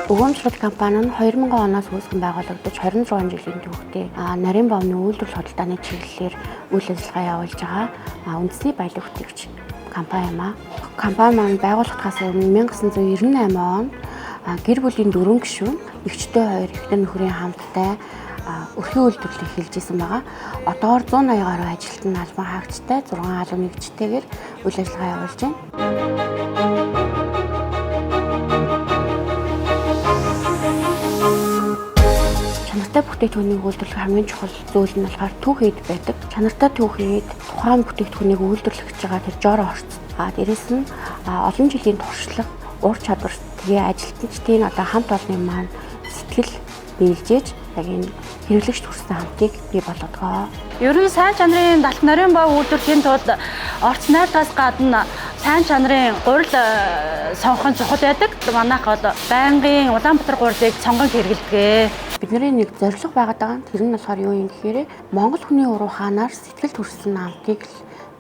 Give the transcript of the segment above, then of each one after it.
Өгөөмжлол компани нь 2000 оноос үүсгэн байгуулагдаж 26 жилийн түүхтэй нарийн бовны үйлдвэрлэл худалдааны чиглэлээр үйл ажиллагаа явуулж байгаа үндэсний баялаг бүтээгч компани юм аа. Компани маань байгуулагдахаас өмнө 1998 онд гэр бүлийн 4 гишүүн, эгчтэй 2, эхнэр нөхрийн хамттай өрхийн үйлдвэрлэлийг эхэлж исэн байгаа. Одоогоор 180 гаруй ажилтны албан хаагчтай 6 албан нэгжтэйгээр үйл ажиллагаа явуулж байна. Чанартай бүтээгдэхүүнийг үйлдвэрлэх хамгийн чухал зүйл нь болохоор түүх хэд байдаг. Чанартай түүх хэд тухайн бүтээгдэхүүнийг үйлдвэрлэж байгаа тэр жоор орц. Дээрэс нь олон жилийн туршлага, ур чадвар, тэгээ ажилтнчдын хамт олонны маань сэтгэл биелжээж яг энэ хэрэглэгч төрсэн хамтыг бий болгодгоо. Ер нь сайн чанарын далх нарийн бав үйлдвэрлэхийн тулд орц найртаас гадна сайн чанарын гурил сонгох нь чухал байдаг. Манайх бол байнгын Улаанбаатар гурилыг сонгон хэрэглэдэг. Бидний нэг зорилго байгаад байгаа нь тэр нь болохоор юу юм гэхээр Монгол хүний уруу хаанаар сэтгэл төрсөн хамтыг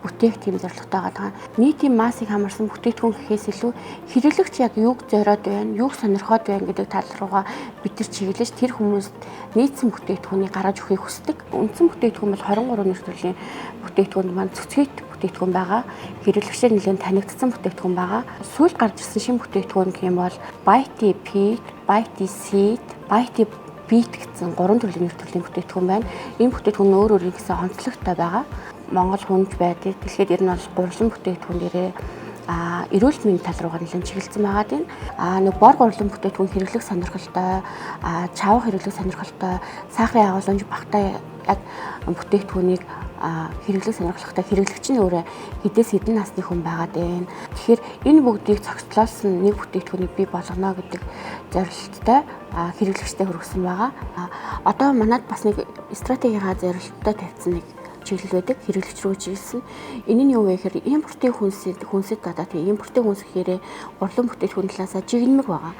бүтээх тийм зорилготой байгаа. Нийтийн массыг хамарсан бүтээгдэхүүн гэхээс илүү хэрэглэгч яг юуг зориод байна, юуг сонирхоод байна гэдэг тал руугаа бид нар чиглэж тэр хүмүүст нийцсэн бүтээгдэхүүнийг гаргаж өгөхийг хүсдэг. Үндсэн бүтээгдэхүүн бол 23 нэр төрлийн бүтээгдэхүүн маань цэцгийт бүтээгдэхүүн байгаа. Хэрэглэгчээр нэлээд танигдсан бүтээгдэхүүн байгаа. Сүүлд гарч ирсэн шинэ бүтээгдэхүүн гэх юм бол Byte Peak, Byte Seed, Byte Beat гэсэн 3 төрлийн нэр төрлийн бүтээгдэхүүн байна. Энэ бүтээгдэхүүн өөр өөрийнхөө онцлогтой байгаа. Монгол хүнж байдаг. Дэлхийд ер нь бол гурилан бүтээгдэхүүн дээрээ эрүүл мэндийн тал руугаа нэлээд чиглэлсэн байгаа тийм. Нэг бор гурилан бүтээгдэхүүн хэрэглэх сонирхолтой, чавх хэрэглэх сонирхолтой, сахарын агуулмж багтаа яг бүтээгдэхүүнийг хэрэглэх сонирхолтой хэрэглэгч нь өөрөө хэдээс хэдэн насны хүн байгаад байна. Тэгэхээр энэ бүгдийг цогцлоосон нэг бүтээгдэхүүнийг бий болгоно гэдэг зорилттой хэрэглэгчтэй хүргэсэн байгаа. Одоо манайд бас нэг стратегийнхаа зорилттой тавьсан нэг чиглэл байдаг. Хэрэглэгч рүү чиглэсэн. Энэ нь юу вэ гэхээр импортын хүнсэд гадаа тийм импортын хүнс гэхээр гурилан бүтээгдэхүүн талаасаа жигнэмэг байгаа.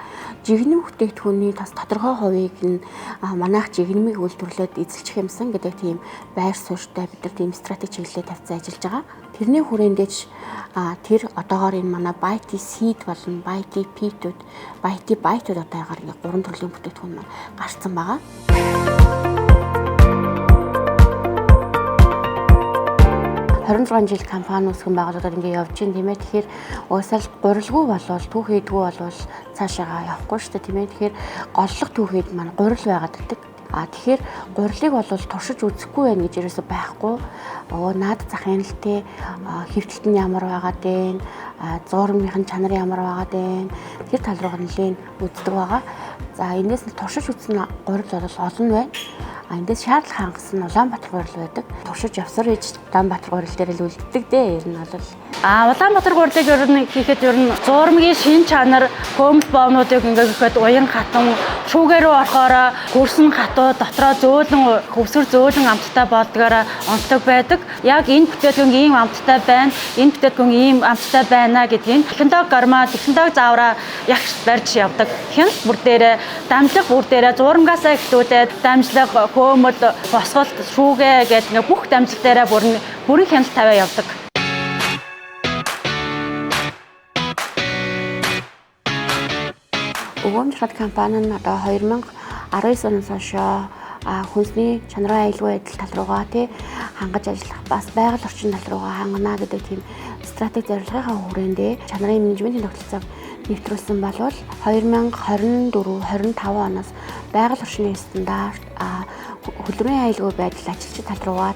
Жигнэмэг бүтээгдэхүүний тас тодорхой хувийг нь манайх жигнэмэг үйлдвэрлээд эзэлчих юмсан гэдэг тийм байр суурьтай бид нар тийм стратеги чиглэлээр тавьсан ажиллаж байгаа. Тэрний хүрээндээч тэр одоогоор энэ манай Byte Seed болон Byte Peat-үүд, Byte-үүд одоогоор ингээ 3 төрлийн бүтээгдэхүүн маань гарцсан байгаа. 26 жил компани үүсгэн байгууллагад ингэ явж байна тийм ээ. Тэгэхээр уусаал гурилгүй болвол түүх хийдгүй болвол цаашаа явахгүй шүү дээ тийм ээ. Тэгэхээр голлох түүхэд маань гурил байгаад байдаг. Тэгэхээр гурилыг бол туршиж үзэхгүй байх гэж ерөөсөй байхгүй. Наад захын л те хэвтэлт нь ямар байгаад байна, зурмын чанар ямар байгаад байна. Тэр тал руугаа нэлээд үздэг байгаа. За энэс нь туршиж үзсэн гурил бол олон байна. Эндээс шаардлага хангасан Улаанбаатар гурил байдаг. Туршиж явсаар ээж Улаанбаатар гурил дээр л үлддэг дээ. Ер нь бол Улаанбаатар гурилыг ер нь хийхэд ер нь зурмгийн шин чанар, хөмс боомнуудыг ингээд уян хатан шүүгээр рүү орохоор хөрсөн хатуу дотроо зөөлөн хөвсгөр зөөлөн амттай болдгоор онцлог байдаг. Яг энэ бүтээгдэхүүн ийм амттай байна, энэ бүтээгдэхүүн ийм амттай байна гэдгийг технологи гармаа, технологи заавраа ягш барьж явдаг. Хяналт бүр дээрээ, дамжлах бүр дээрээ зурмгаасаа ихтүүлээд дамжлах хөмөл, босголт, шүүгээ гэдэг бүх дамжил дээрээ бүрэн хяналт тавиа явдаг. Өгөөмжлол компани нь одоо 2019 оноос хойш хүнсний чанарын аюулгүй байдал тал руугаа хангаж ажиллах бас байгаль орчин тал руугаа хангана гэдэг тийм стратеги зорилгынхаа хүрээндээ чанарын менежментийн тогтолцоог нэвтрүүлсэн болвол 2024-25 оноос байгаль орчны стандарт хөдөлмөрийн аюулгүй байдал ажилчид тал руугаа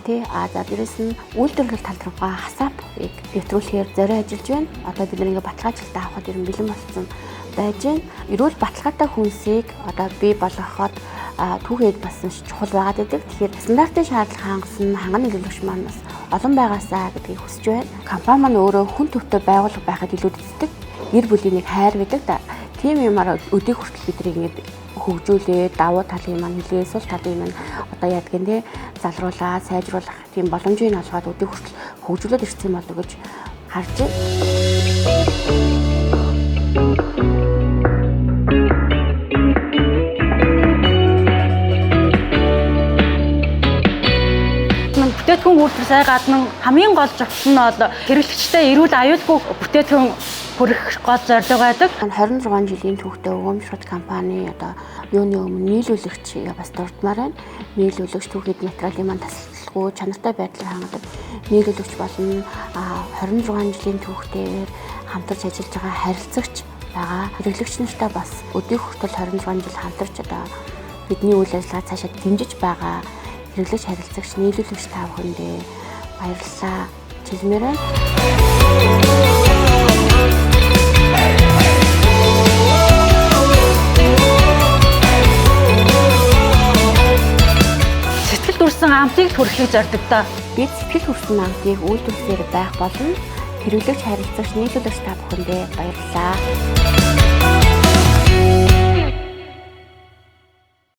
за дээрэс нь үйлдвэрлэл тал руугаа хасаапыг нэвтрүүлэхээр зорио ажиллаж байна. Одоо бид нэг баталгаа ажилтаа авахд ерөн бэлэн болсон байж байна. Эрүүл баталгаатай хүнсийг одоо бий болгоход түүхэд бас чухал байгаад байдаг. Тэгэхээр стандартын шаардлага хангасан ханган нөлөөлөгч маань бас олон байгаасаа гэдгийг хүсэж байна. Компани маань өөрөө хүн төвтэй байгууллага байхад илүү үздэг. Гэр бүлийн нэг хайр гэдэг. Тийм юмараа өдийг хүртэл бид нэг хөгжүүлээ, давуу талын маань хэлээ, сул талын маань одоо яадаг нэ залруулаад, сайжруулах тийм боломжийг олгоод өдийг хүртэл хөгжүүлээд ирсэн болов гэж харж байна. бүтээтгүн үйлдвэр сай гадна хамгийн гол зохицол нь бол хэрэглэгчтэй эрүүл аюулгүй бүтээтгүн хүргэх гол зорилго байдаг. 26 жилийн түүхтэй өгөөмжрот компани одоо юуны өмнө нийлүүлэгч бас дурдмаар байна. Нийлүүлэгч түүхийд материалын маань тасалгүй чанартай байдлыг хангадаг нийлүүлэгч болон 26 жилийн түүхтэйгээр хамтарч ажиллаж байгаа харилцагч байгаа. Хэрэглэгч нартай бас өдөрт хүртэл 26 жил хамтарч одоо бидний үйл ажиллагаа цаашаа дэмжиж байгаа хэрэглэгч харилцагч нийлүүлэгч та бүхэндээ баярлалаа хэлмээр байна. Сэтгэл төрсэн амтыг төрөхийг зордогдоо. Бид сэтгэл төрсэн амтыг үйлдвэрлэлээр байх болно. Хэрэглэгч харилцагч нийлүүлэгч та бүхэндээ баярлалаа.